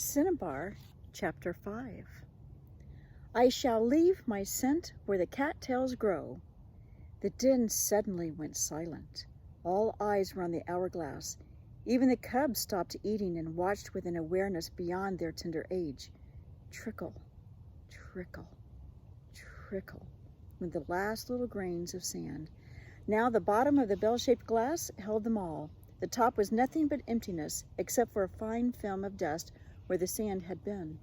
Cinnabar, Chapter 5. I shall leave my scent where the cattails grow. The din suddenly went silent. All eyes were on the hourglass. Even the cubs stopped eating and watched with an awareness beyond their tender age. Trickle, trickle, trickle went the last little grains of sand. Now the bottom of the bell-shaped glass held them all. The top was nothing but emptiness, except for a fine film of dust where the sand had been.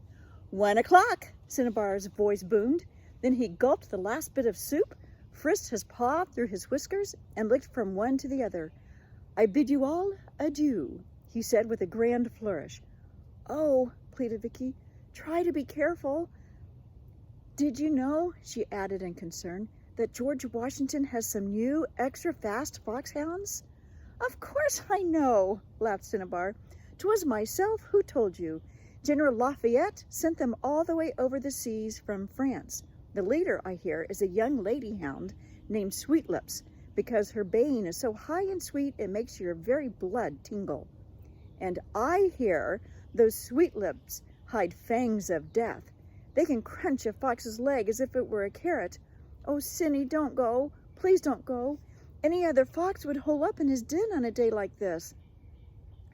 1 o'clock, Cinnabar's voice boomed. Then he gulped the last bit of soup, frisked his paw through his whiskers, and licked from one to the other. I bid you all adieu, he said with a grand flourish. Oh, pleaded Vicky, try to be careful. Did you know, she added in concern, that George Washington has some new extra-fast foxhounds? Of course I know, laughed Cinnabar. 'Twas myself who told you. General Lafayette sent them all the way over the seas from France. The leader, I hear, is a young lady hound named Sweetlips, because her baying is so high and sweet it makes your very blood tingle. And I hear those Sweetlips hide fangs of death. They can crunch a fox's leg as if it were a carrot. Oh, Cinny, don't go. Please don't go. Any other fox would hole up in his den on a day like this.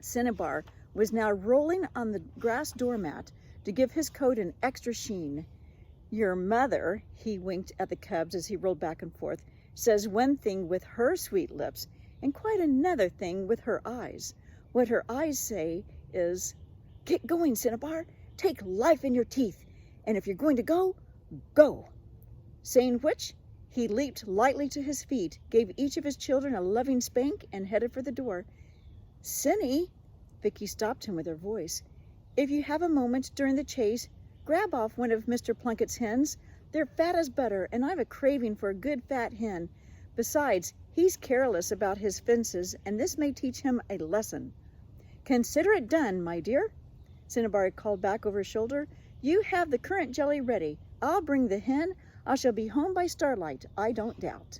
Cinnabar was now rolling on the grass doormat to give his coat an extra sheen. Your mother, he winked at the cubs as he rolled back and forth, says one thing with her sweet lips and quite another thing with her eyes. What her eyes say is, get going, Cinnabar. Take life in your teeth. And if you're going to go, go. Saying which, he leaped lightly to his feet, gave each of his children a loving spank, and headed for the door. Cinny, Vicky stopped him with her voice. If you have a moment during the chase, grab off one of Mr. Plunkett's hens. They're fat as butter, and I've a craving for a good fat hen. Besides, he's careless about his fences, and this may teach him a lesson. Consider it done, my dear, Cinnabar called back over his shoulder. You have the currant jelly ready. I'll bring the hen. I shall be home by starlight, I don't doubt.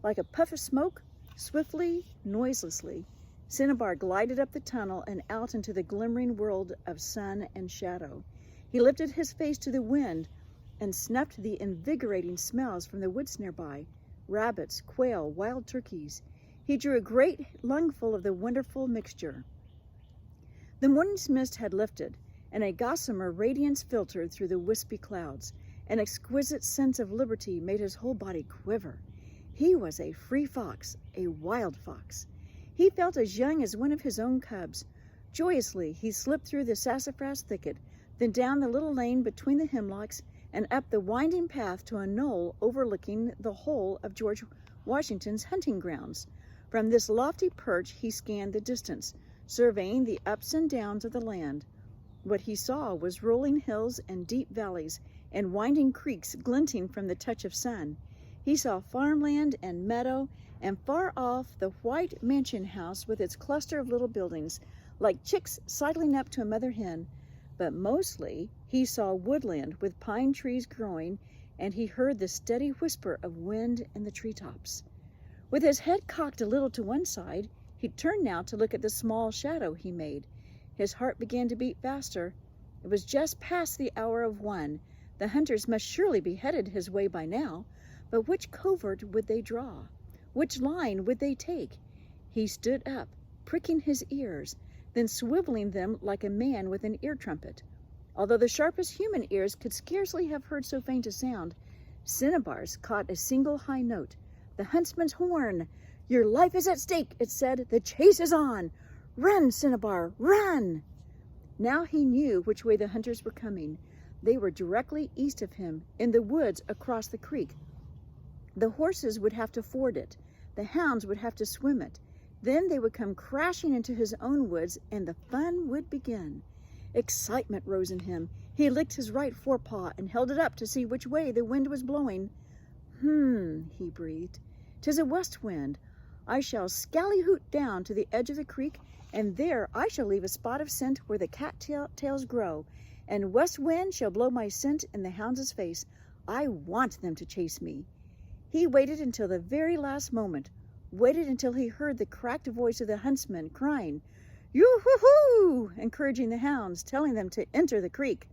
Like a puff of smoke, swiftly, noiselessly, Cinnabar glided up the tunnel and out into the glimmering world of sun and shadow. He lifted his face to the wind and snuffed the invigorating smells from the woods nearby, rabbits, quail, wild turkeys. He drew a great lungful of the wonderful mixture. The morning's mist had lifted, and a gossamer radiance filtered through the wispy clouds. An exquisite sense of liberty made his whole body quiver. He was a free fox, a wild fox. He felt as young as one of his own cubs. Joyously, he slipped through the sassafras thicket, then down the little lane between the hemlocks, and up the winding path to a knoll overlooking the whole of George Washington's hunting grounds. From this lofty perch he scanned the distance, surveying the ups and downs of the land. What he saw was rolling hills and deep valleys, and winding creeks glinting from the touch of sun. He saw farmland and meadow, and far off the white mansion house with its cluster of little buildings, like chicks sidling up to a mother hen. But mostly he saw woodland with pine trees growing, and he heard the steady whisper of wind in the treetops. With his head cocked a little to one side, he turned now to look at the small shadow he made. His heart began to beat faster. It was just past the hour of 1. The hunters must surely be headed his way by now, but which covert would they draw? Which line would they take? He stood up, pricking his ears, then swiveling them like a man with an ear trumpet. Although the sharpest human ears could scarcely have heard so faint a sound, Cinnabar's caught a single high note. The huntsman's horn! Your life is at stake, it said. The chase is on! Run, Cinnabar, run! Now he knew which way the hunters were coming. They were directly east of him, in the woods across the creek. The horses would have to ford it. The hounds would have to swim it. Then they would come crashing into his own woods, and the fun would begin. Excitement rose in him. He licked his right forepaw and held it up to see which way the wind was blowing. He breathed. 'Tis a west wind. I shall scally-hoot down to the edge of the creek, and there I shall leave a spot of scent where the cattails grow, and west wind shall blow my scent in the hounds' face. I want them to chase me. He waited until the very last moment, waited until he heard the cracked voice of the huntsman crying, "Yoo-hoo-hoo!" encouraging the hounds, telling them to enter the creek.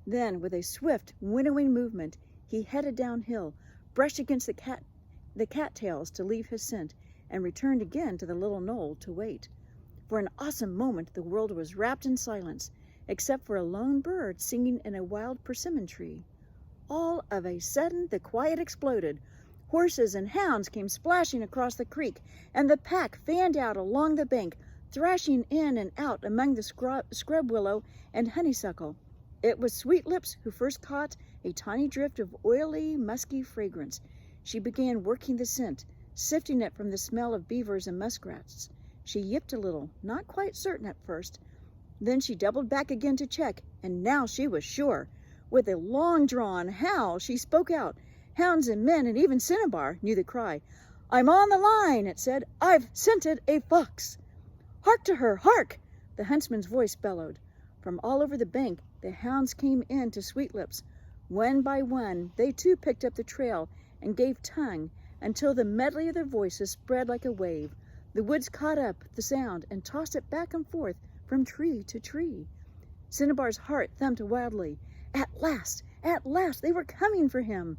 Then, with a swift, winnowing movement, he headed downhill, brushed against the cattails to leave his scent, and returned again to the little knoll to wait. For an awesome moment, the world was wrapped in silence, except for a lone bird singing in a wild persimmon tree. All of a sudden, the quiet exploded. Horses and hounds came splashing across the creek, and the pack fanned out along the bank, thrashing in and out among the scrub willow and honeysuckle. It was Sweetlips who first caught a tiny drift of oily, musky fragrance. She began working the scent, sifting it from the smell of beavers and muskrats. She yipped a little, not quite certain at first. Then she doubled back again to check, and now she was sure. With a long-drawn howl, she spoke out. Hounds and men and even Cinnabar knew the cry. "I'm on the line," it said. "I've scented a fox." "Hark to her, hark!" the huntsman's voice bellowed. From all over the bank, the hounds came in to Sweetlips. One by one, they too picked up the trail and gave tongue until the medley of their voices spread like a wave. The woods caught up the sound and tossed it back and forth from tree to tree. Cinnabar's heart thumped wildly. At last, they were coming for him.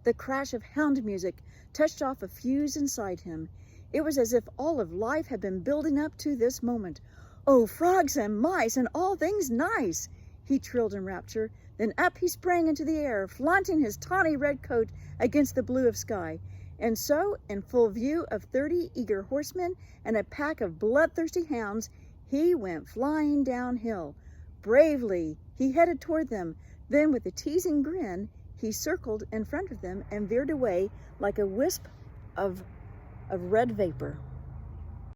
The crash of hound music touched off a fuse inside him. It was as if all of life had been building up to this moment. "Oh, frogs and mice and all things nice," he trilled in rapture. Then up he sprang into the air, flaunting his tawny red coat against the blue of sky. And so, in full view of 30 eager horsemen and a pack of bloodthirsty hounds, he went flying downhill. Bravely, he headed toward them. Then, with a teasing grin, he circled in front of them and veered away like a wisp of red vapor.